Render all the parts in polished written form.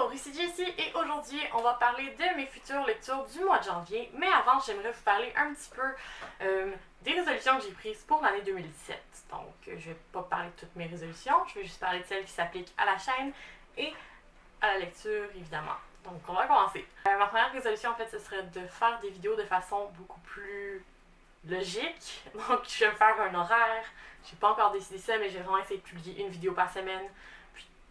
Bonjour, ici Jessie et aujourd'hui on va parler de mes futures lectures du mois de janvier. Mais avant, j'aimerais vous parler un petit peu des résolutions que j'ai prises pour l'année 2017. Donc, je vais pas parler de toutes mes résolutions, je vais juste parler de celles qui s'appliquent à la chaîne et à la lecture évidemment. Donc, on va commencer. Ma première résolution en fait, ce serait de faire des vidéos de façon beaucoup plus logique. Donc, je vais me faire un horaire. J'ai pas encore décidé ça, mais j'ai vraiment essayé de publier une vidéo par semaine.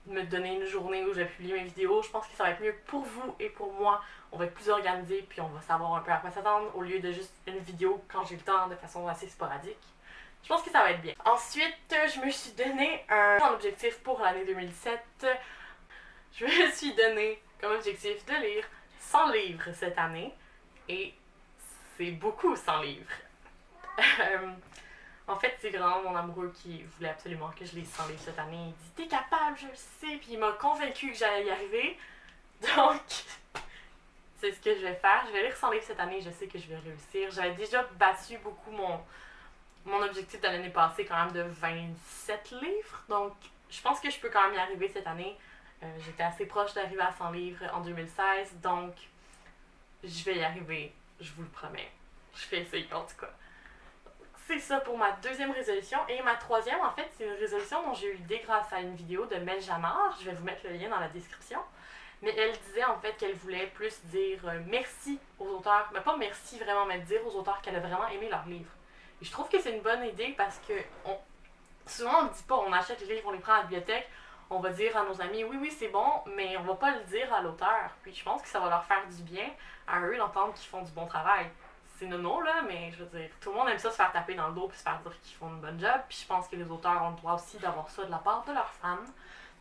Me donner une journée où je vais publier mes vidéos. Je pense que ça va être mieux pour vous et pour moi. On va être plus organisé, puis on va savoir un peu à quoi s'attendre au lieu de juste une vidéo quand j'ai le temps de façon assez sporadique. Je pense que ça va être bien. Ensuite, je me suis donné un objectif pour l'année 2017. Je me suis donné comme objectif de lire 100 livres cette année. Et c'est beaucoup 100 livres. En fait, c'est vraiment mon amoureux qui voulait absolument que je lise 100 livres cette année. Il dit « T'es capable, je le sais », puis il m'a convaincu que j'allais y arriver. Donc, c'est ce que je vais faire. Je vais lire 100 livres cette année, je sais que je vais réussir. J'avais déjà battu beaucoup mon objectif de l'année passée, quand même de 27 livres. Donc, je pense que je peux quand même y arriver cette année. J'étais assez proche d'arriver à 100 livres en 2016, donc je vais y arriver, je vous le promets. Je vais essayer en tout cas. C'est ça pour ma deuxième résolution. Et ma troisième, en fait, c'est une résolution dont j'ai eu l'idée grâce à une vidéo de Mel Jamar. Je vais vous mettre le lien dans la description. Mais elle disait en fait qu'elle voulait plus dire merci aux auteurs. Mais pas merci vraiment, mais dire aux auteurs qu'elle a vraiment aimé leur livre. Et je trouve que c'est une bonne idée parce que souvent on ne dit pas, on achète les livres, on les prend à la bibliothèque, on va dire à nos amis oui, oui, c'est bon, mais on va pas le dire à l'auteur. Puis je pense que ça va leur faire du bien à eux d'entendre qu'ils font du bon travail. C'est nono là, mais je veux dire, tout le monde aime ça se faire taper dans le dos puis se faire dire qu'ils font une bonne job. Puis je pense que les auteurs ont le droit aussi d'avoir ça de la part de leurs fans.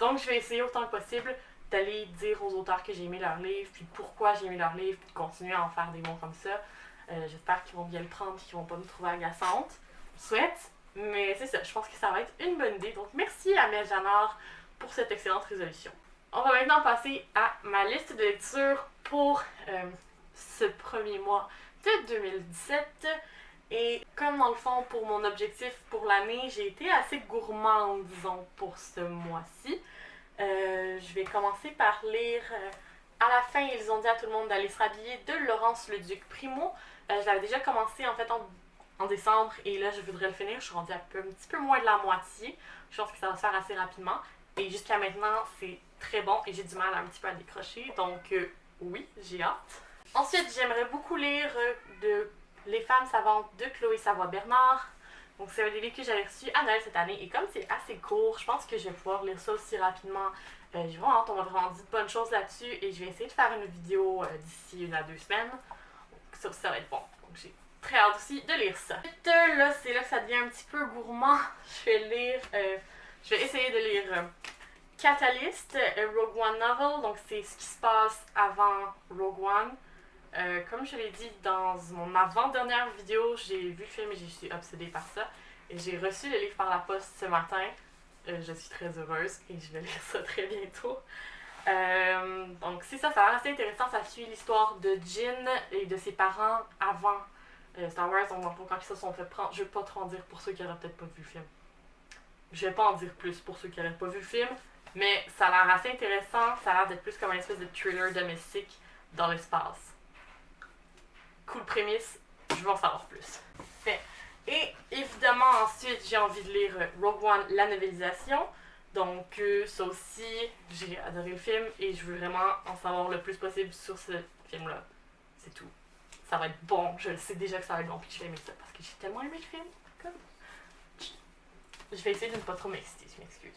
Donc je vais essayer autant que possible d'aller dire aux auteurs que j'ai aimé leur livre, puis pourquoi j'ai aimé leur livre, puis de continuer à en faire des mots comme ça. J'espère qu'ils vont bien le prendre et qu'ils vont pas me trouver agaçante. Je souhaite, mais c'est ça, je pense que ça va être une bonne idée. Donc merci à Mel Janard pour cette excellente résolution. On va maintenant passer à ma liste de lecture pour ce premier mois de 2017. Et comme dans le fond, pour mon objectif pour l'année, j'ai été assez gourmande, disons, pour ce mois-ci. Je vais commencer par lire À la fin, ils ont dit à tout le monde d'aller se rhabiller de Laurence Leduc Primo. Je l'avais déjà commencé en fait en décembre et là je voudrais le finir. Je suis rendue un petit peu moins de la moitié. Je pense que ça va se faire assez rapidement. Et jusqu'à maintenant, c'est très bon et j'ai du mal un petit peu à décrocher. Donc oui, j'ai hâte. Ensuite, j'aimerais beaucoup lire de Les femmes savantes de Chloé Savoie-Bernard. Donc, c'est un des livres que j'avais reçu à Noël cette année. Et comme c'est assez court, je pense que je vais pouvoir lire ça aussi rapidement. J'ai vraiment hâte, on m'a vraiment dit de bonnes choses là-dessus. Et je vais essayer de faire une vidéo d'ici 1 à 2 semaines. Donc, ça va être bon. Donc, j'ai très hâte aussi de lire ça. Ensuite, là, c'est là que ça devient un petit peu gourmand. Je vais essayer de lire Catalyst, Rogue One Novel. Donc, c'est ce qui se passe avant Rogue One. Comme je l'ai dit dans mon avant-dernière vidéo, j'ai vu le film et je suis obsédée par ça. Et j'ai reçu le livre par la poste ce matin. Je suis très heureuse et je vais lire ça très bientôt. Donc c'est ça, ça a l'air assez intéressant. Ça suit l'histoire de Jyn et de ses parents avant Star Wars. Donc quand ils se sont fait prendre, je vais pas trop en dire pour ceux qui n'auraient peut-être pas vu le film. Je vais pas en dire plus pour ceux qui n'auraient pas vu le film. Mais ça a l'air assez intéressant. Ça a l'air d'être plus comme une espèce de thriller domestique dans l'espace. Cool prémisse, je veux en savoir plus. Fait. Et évidemment, ensuite, j'ai envie de lire Rogue One, la novélisation. Donc, ça aussi, j'ai adoré le film et je veux vraiment en savoir le plus possible sur ce film-là. C'est tout. Ça va être bon, je le sais déjà que ça va être bon, puis je vais aimer ça parce que j'ai tellement aimé le film. Comme... Je vais essayer de ne pas trop m'exciter, je m'excuse.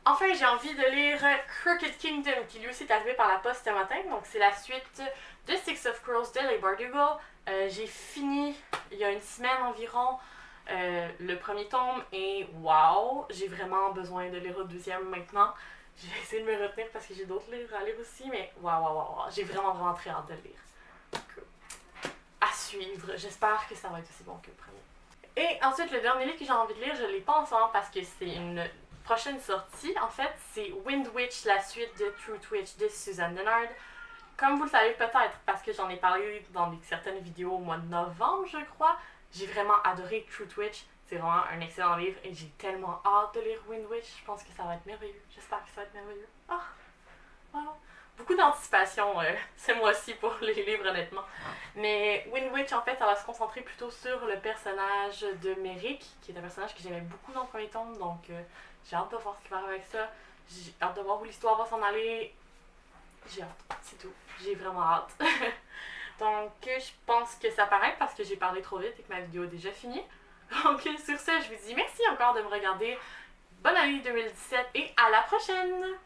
Enfin, j'ai envie de lire Crooked Kingdom, qui lui aussi est arrivé par la poste ce matin. Donc, c'est la suite de Six of Crows de Leigh Bardugo. J'ai fini, il y a 1 semaine environ, le premier tome. Et wow, j'ai vraiment besoin de lire le deuxième maintenant. Je vais essayer de me retenir parce que j'ai d'autres livres à lire aussi. Mais wow. J'ai vraiment très hâte de le lire. Donc, à suivre. J'espère que ça va être aussi bon que le premier. Et ensuite, le dernier livre que j'ai envie de lire, je ne l'ai pas en ce moment parce que c'est une prochaine sortie, en fait, c'est Wind Witch, la suite de Truth Witch de Suzanne Dennard. Comme vous le savez peut-être, parce que j'en ai parlé dans certaines vidéos au mois de novembre, je crois, j'ai vraiment adoré Truth Witch. C'est vraiment un excellent livre et j'ai tellement hâte de lire Wind Witch. Je pense que ça va être merveilleux. J'espère que ça va être merveilleux. beaucoup d'anticipation ce mois-ci pour les livres, honnêtement. Mais Wind Witch, en fait, ça va se concentrer plutôt sur le personnage de Merrick, qui est un personnage que j'aimais beaucoup dans le premier tome, donc j'ai hâte de voir ce qui va arriver avec ça. J'ai hâte de voir où l'histoire va s'en aller. J'ai hâte, c'est tout. J'ai vraiment hâte. Donc, je pense que ça paraît parce que j'ai parlé trop vite et que ma vidéo est déjà finie. Donc, sur ce, je vous dis merci encore de me regarder. Bonne année 2017 et à la prochaine!